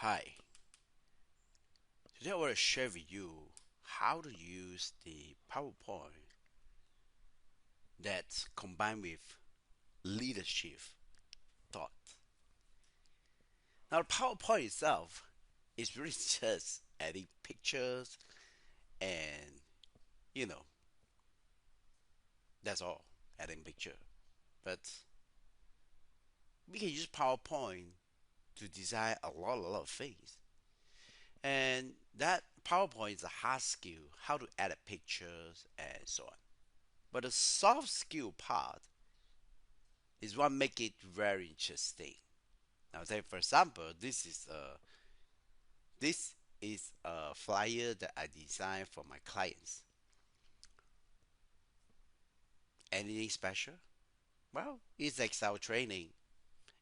Hi, today I want to share with you how to use the PowerPoint that's combined with leadership thought. Now, the PowerPoint itself is really just adding pictures and, you know, that's all, adding picture. But we can use PowerPoint to design a lot of things. And that PowerPoint is a hard skill, how to edit pictures and so on. But the soft skill part is what make it very interesting. Now, say for example, this is a flyer that I designed for my clients. Anything special? Well, it's Excel training.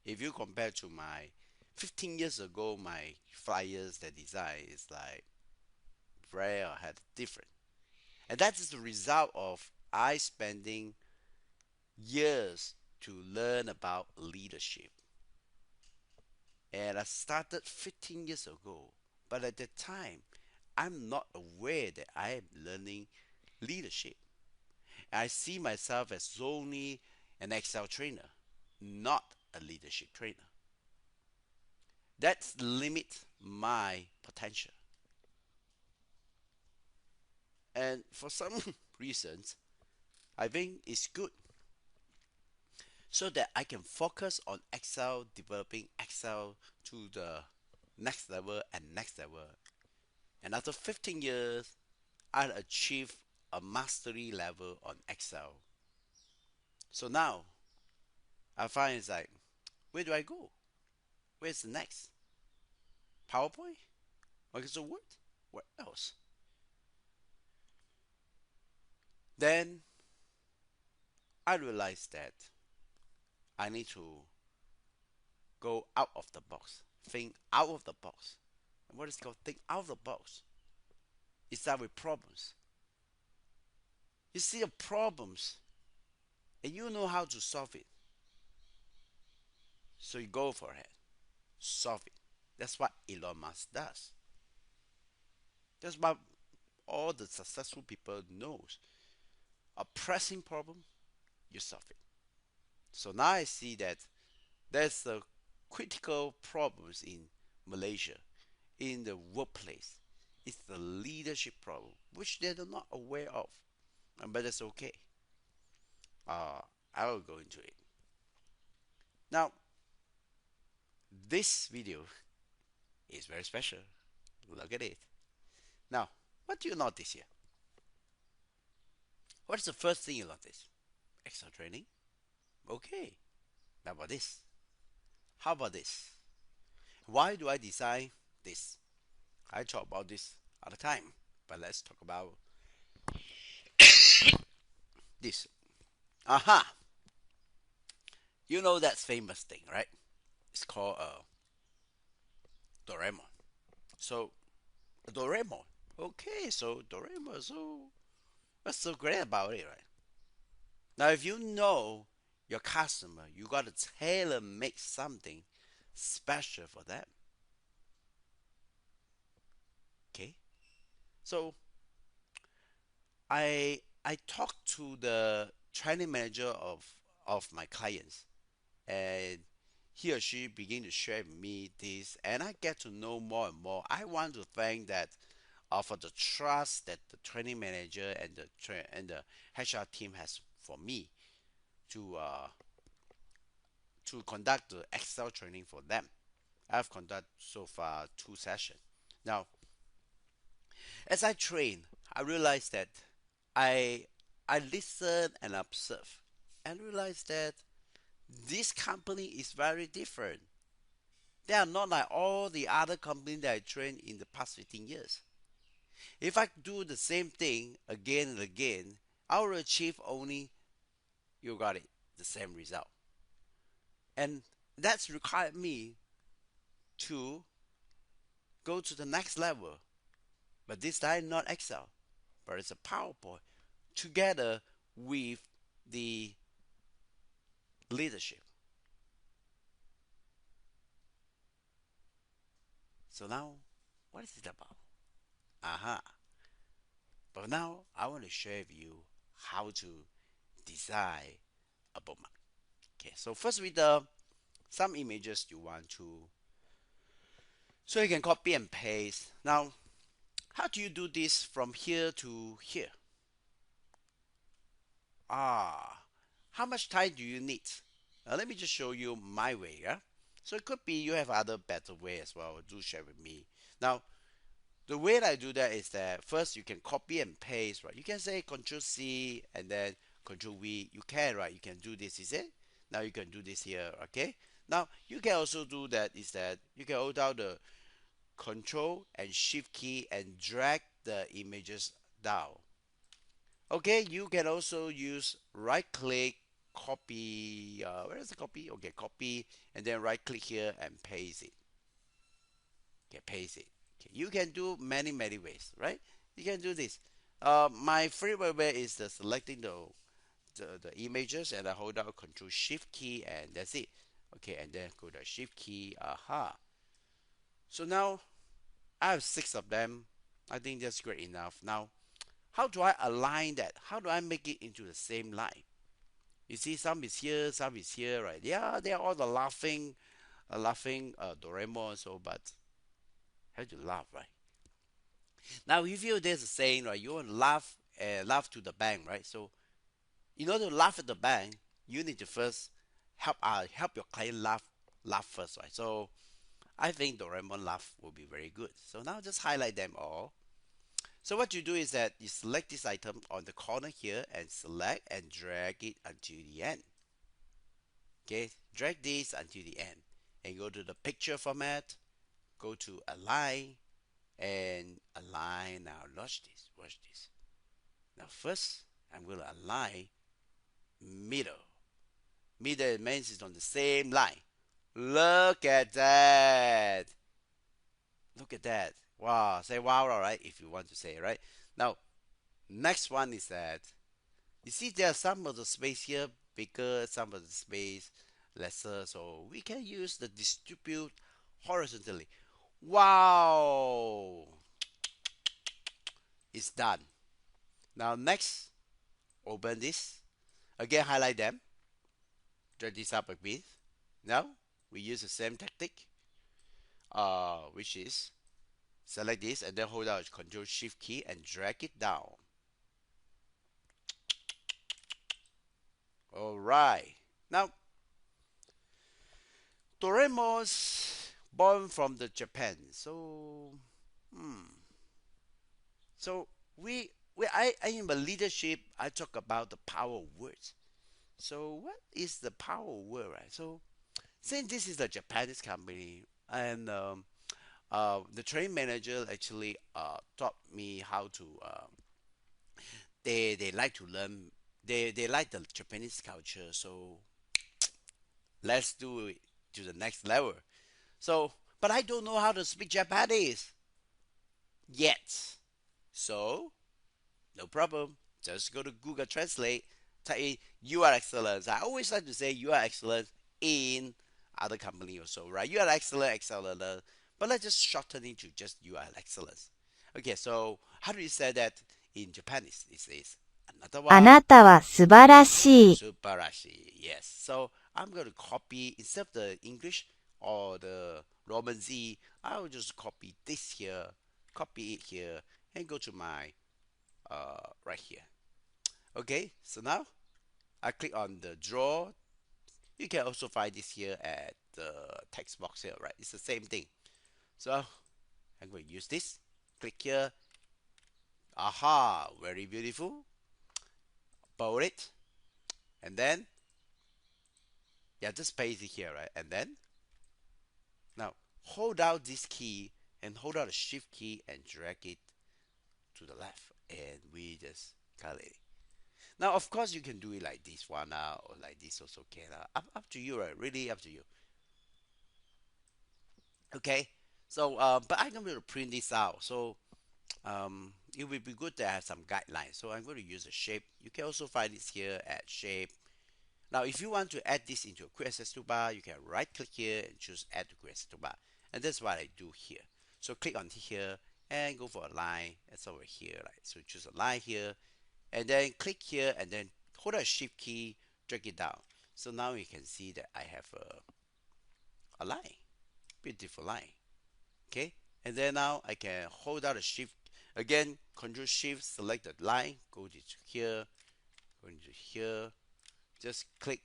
If you compare to my 15 years ago, my flyers that design is like very had different, and that is the result of I spending years to learn about leadership. And I started 15 years ago, but at that time, I'm not aware that I am learning leadership. I see myself as only an Excel trainer, not a leadership trainer. That's limit my potential. And for some reasons, I think it's good so that I can focus on Excel, developing Excel to the next level and next level. And after 15 years, I'll achieve a mastery level on Excel. So now I find it's like, where do I go? Where's the next? PowerPoint? Microsoft Word? What else? Then I realized that I need to go out of the box, think out of the box. And what is called think out of the box? It's that with problems. You see the problems and you know how to solve it. So you go for it, solve it. That's what Elon Musk does. That's what all the successful people knows. A pressing problem, you solve it. So now I see that there's a critical problems in Malaysia, in the workplace. It's the leadership problem, which they're not aware of. But that's okay. Uh, I will go into it. Now, this video is very special. Look at it. Now, what do you notice here? What's the first thing you notice? Extra training? Okay. How about this? How about this? Why do I design this? I talk about this all the time, but let's talk about this. Aha! You know that famous thing, right? It's called Doraemon. So Doraemon. Okay, so Doraemon. So what's so great about it, right? Now, if you know your customer, you gotta tailor make something special for them. Okay. So I talked to the training manager of my clients, and he or she begin to share with me this, and I get to know more and more. I want to thank that for the trust that the training manager and the HR team has for me to conduct the Excel training for them. I've conducted so far 2 sessions. Now, as I train, I realize that I I listen and observe and realize that this company is very different. They are not like all the other companies that I trained in the past 15 years. If I do the same thing again and again, I will achieve only, you got it, the same result. And that's required me to go to the next level. But this time not Excel, but it's a PowerPoint together with the leadership. So now, what is it about? Aha. But now I want to share with you how to design a bookmark. Okay, so first with some images you want to, so you can copy and paste. Now, how do you do this from here to here? Ah, how much time do you need? Let me just show you my way. Yeah, so it could be you have other better way as well. Do share with me. Now, the way that I do that is that first you can copy and paste, right? You can say Control C and then Control V. You can, right? You can do this, is it? Now you can do this here, okay? Now you can also do that is that you can hold down the Control and Shift key and drag the images down. Okay, you can also use right click, copy, where is the copy? Okay, copy, and then right click here and paste it. Okay, paste it. Okay, you can do many ways, right? You can do this. My favorite way is the selecting the images and I hold down Control Shift key and that's it. Okay, and then go to Shift key. Aha. So now I have 6 of them. I think that's great enough. Now, how do I align that? How do I make it into the same line? You see, some is here, some is here, right? Yeah, they are all the laughing Doraemon. So, but how to laugh, right? Now, if you there's a saying, right? You want to laugh to the bank, right? So, in order to laugh at the bank, you need to first help your client laugh first, right? So, I think Doraemon laugh will be very good. So now just highlight them all. So what you do is that you select this item on the corner here and select and drag it until the end. Okay, drag this until the end and go to the picture format, go to align and align. Now watch this. Now first I'm going to align middle. Middle means it's on the same line. Look at that. Look at that. Wow. Say wow, all right, if you want to say, right? Now, next one is that you see there are some of the space here bigger, some of the space lesser. So we can use the distribute horizontally. Wow. It's done. Now next, open this. Again, highlight them. Drag this up a bit. Now, we use the same tactic, which is select this and then hold down Control Shift key and drag it down. Alright. Now, Doraemon's born from the Japan. So, hmm. So I in the leadership, I talk about the power of words. So what is the power of word, right? So since this is a Japanese company, and the training manager actually taught me how to. They like to learn. They like the Japanese culture. So let's do it to the next level. So, but I don't know how to speak Japanese yet. So, no problem. Just go to Google Translate, type in "you are excellent." I always like to say "you are excellent" in other company or so, right? You are excellent, excellent. But let's just shorten it to just "you are excellent." Okay, so how do you say that in Japanese? It says "anata あ wa なたは素晴らしい。subarashi." Yes. So I'm going to copy instead of the English or the Roman Z. I will just copy this here, copy it here, and go to my right here. Okay, so now I click on the draw. You can also find this here at the text box here, right? It's the same thing. So I'm going to use this. Click here. Aha, very beautiful. Bold it. And then, yeah, just paste it here, right? And then, now hold down this key and hold down the shift key and drag it to the left. And we just color it. Now, of course, you can do it like this one or like this also can. Up to you, right? Really up to you. Okay. So, but I'm going to print this out. So, it would be good to have some guidelines. So I'm going to use a shape. You can also find this here at shape. Now, if you want to add this into a quick access toolbar, you can right click here and choose add to quick access toolbar. And that's what I do here. So click on here and go for a line. It's over here, right? So choose a line here, and then click here, and then hold a shift key, drag it down. So now you can see that I have a line, beautiful line. Okay, and then now I can hold out a shift again, control shift, select the line, go to here, go into here, just click,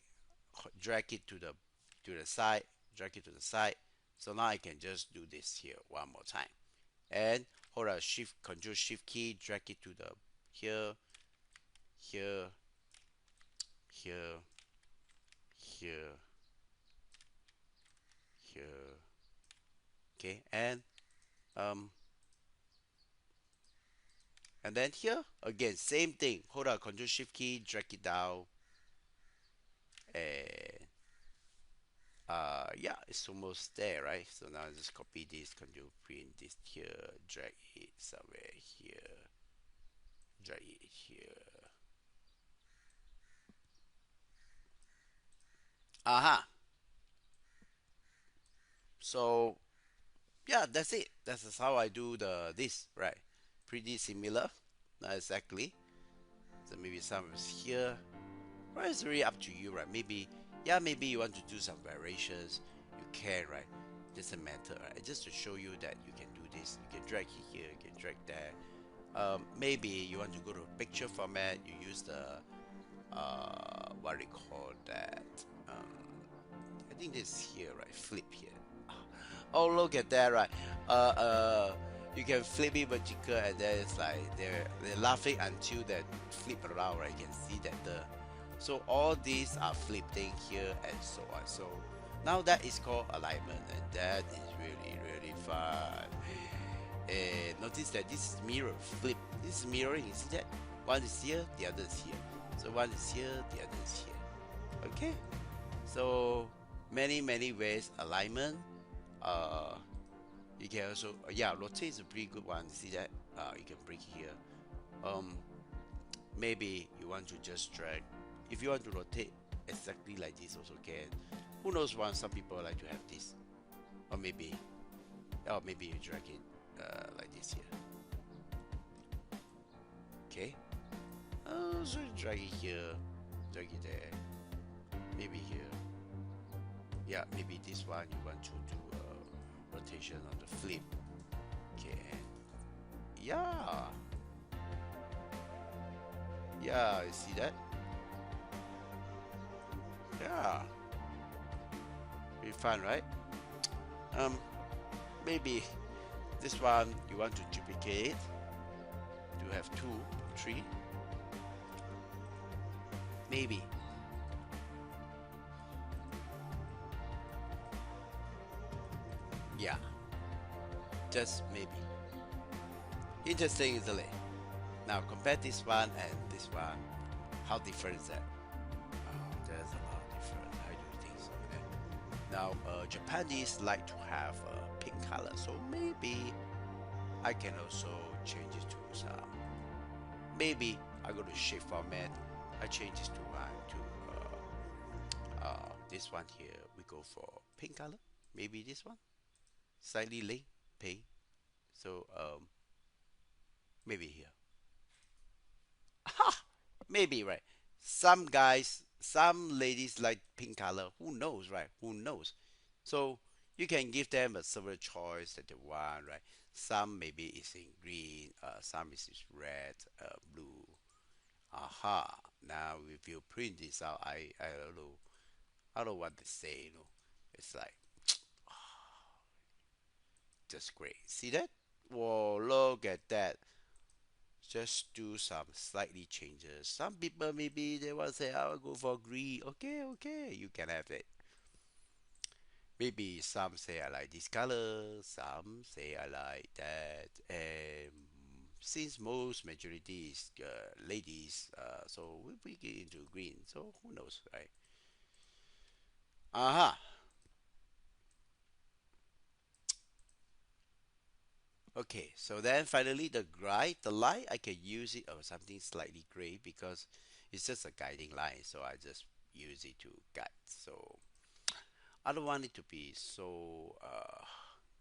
drag it to the side, drag it to the side. So now I can just do this here one more time, and hold a shift, control shift key, drag it to the here, here, here, here, here. Okay, um and then here again, same thing. Hold on, control shift key, drag it down, and yeah, it's almost there, right? So now just copy this, control print this here, drag it somewhere here, drag it here. Aha. So yeah, that's it. That's how I do the this, right? Pretty similar, not exactly. So maybe some is here. Well, it's really up to you, right? Maybe, yeah, maybe you want to do some variations. You can, right? Doesn't matter, right? Just to show you that you can do this. You can drag it here, you can drag there. Maybe you want to go to picture format. You use the what do you call that? Um, I think this here, right? Flip here. Oh, look at that, right? Uh, uh, you can flip it vertical, and then it's like they're laughing until that flip around, right? You can see that the so all these are flipping here and so on. So now that is called alignment, and that is really really fun. And notice that this is mirror flip. This is mirroring. You see that? One is here, the other is here. So one is here, the other is here. Okay. So many ways alignment. Uh, you can also yeah, rotate is a pretty good one. See that? You can bring here. Um, maybe you want to just drag. If you want to rotate exactly like this, also can. Who knows? One some people like to have this, or maybe you drag it like this here. Okay. So you drag it here, drag it there, maybe here. Yeah, maybe this one you want to do rotation on the flip. Okay. Yeah. Yeah, you see that? Yeah. Pretty fun, right? Um, maybe this one you want to duplicate to have two, three, maybe. Yeah, just maybe. Interesting, isn't it? Now compare this one and this one. How different is that? There's a lot different. I do think so. Now, Japanese like to have a pink color, so maybe I can also change it to some. Maybe I go to shape format. I change this to one to this one here. We go for pink color. Maybe this one, slightly late pink. So maybe here. Maybe right. Some guys, some ladies like pink color. Who knows, right? Who knows? So you can give them a several choice that they want, right? Some maybe is in green, some is red, blue. Aha! Now if you print this out, I don't know what to say. It's like just great. See that? Whoa! Look at that. Just do some slightly changes. Some people maybe they want to say, "I will go for green." Okay, okay, you can have it. Maybe some say I like this color, some say I like that. And since most majority is ladies, so we get into green. So who knows, right? Aha. Okay. So then finally the light I can use it or something slightly gray because it's just a guiding line. So I just use it to guide. So I don't want it to be so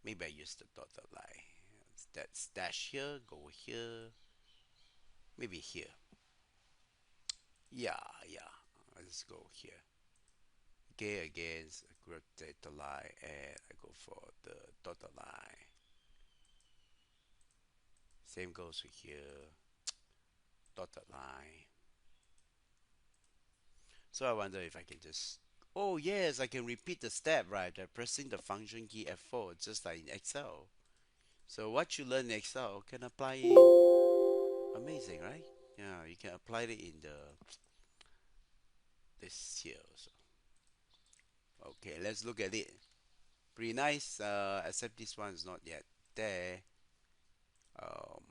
Maybe I use the dotted line. That's dash here, go here, maybe here. Yeah, yeah. Let's go here. Okay, again, rotate the line and I go for the dotted line. Same goes with here, dotted line. So I wonder if I can just. Oh yes, I can repeat the step right by pressing the function key F4, just like in Excel. So what you learn in Excel can apply in. Amazing, right? Yeah, you can apply it in the this here also. Okay, let's look at it. Pretty nice. Except this one is not yet there. Um,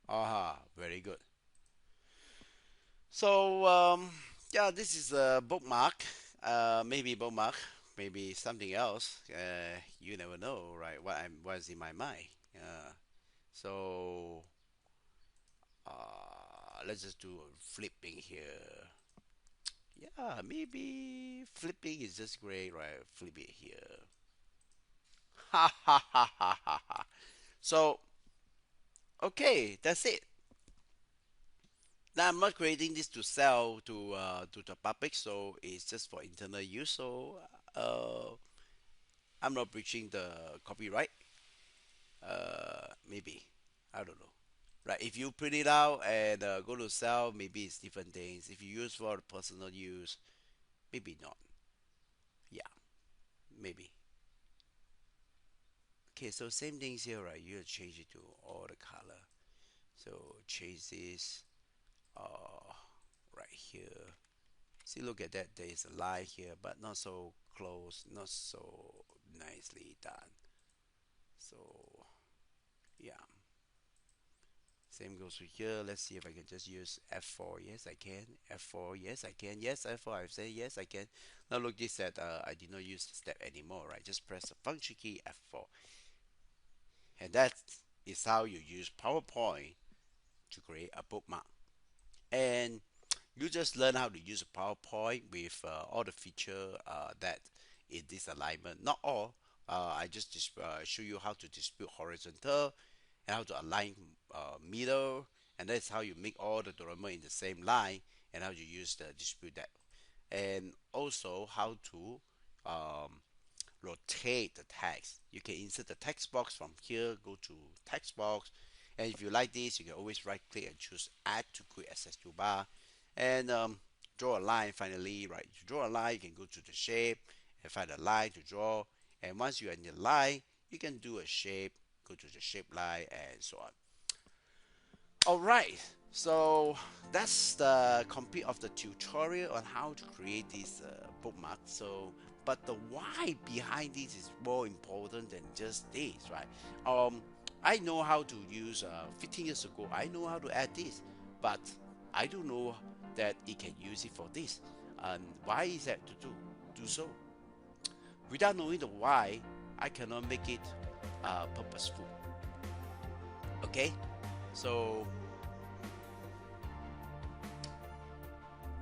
aha, very good. So yeah, this is a bookmark. Maybe bookmark, maybe something else. You never know, right? What's in my mind. So let's just do flipping here. Yeah, maybe flipping is just great, right? Flip it here. Ha ha ha ha ha ha. So okay, that's it. Now I'm not creating this to sell to the public, so it's just for internal use. So I'm not breaching the copyright. Maybe I don't know. Right? If you print it out and go to sell, maybe it's different things. If you use for personal use, maybe not. Yeah, maybe. Okay, so same things here, right? You change it to all the color. So change this uh, right here. See, look at that. There is a line here, but not so close, not so nicely done. So, yeah. Same goes with here. Let's see if I can just use F4. Yes, I can. F4. Yes, I can. Yes, F4. I say yes, I can. Now look, this said I did not use the step anymore, right? Just press the function key F4, and that is how you use PowerPoint to create a bookmark. And you just learn how to use a PowerPoint with all the feature that in this alignment. Not all. I just show you how to distribute horizontal and how to align middle, and that's how you make all the diagonal in the same line, and how you use the distribute that, and also how to um, rotate the text. You can insert the text box from here, go to text box, and if you like this, you can always right click and choose add to quick access toolbar, and draw a line finally, right? To draw a line, you can go to the shape and find a line to draw, and once you're in the line, you can do a shape, go to the shape line, and so on. All right, so that's the complete of the tutorial on how to create this bookmark. So, but the why behind this is more important than just this, right? I know how to use. 15 years ago, I know how to add this, but I don't know that it can use it for this. And why is that to do so? Without knowing the why, I cannot make it purposeful. Okay, so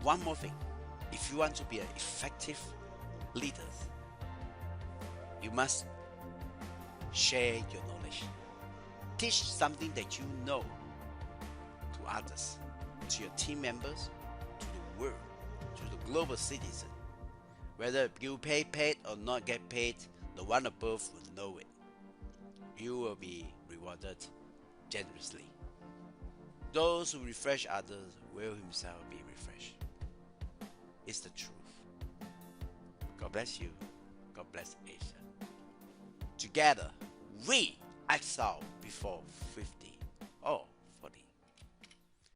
one more thing. If you want to be an effective leader, you must share your knowledge. Teach something that you know to others, to your team members, to the world, to the global citizen. Whether you pay paid or not get paid, the one above will know it. You will be rewarded generously. Those who refresh others will himself be refreshed. It's the truth. God bless you. God bless Asia. Together, we excel before 50.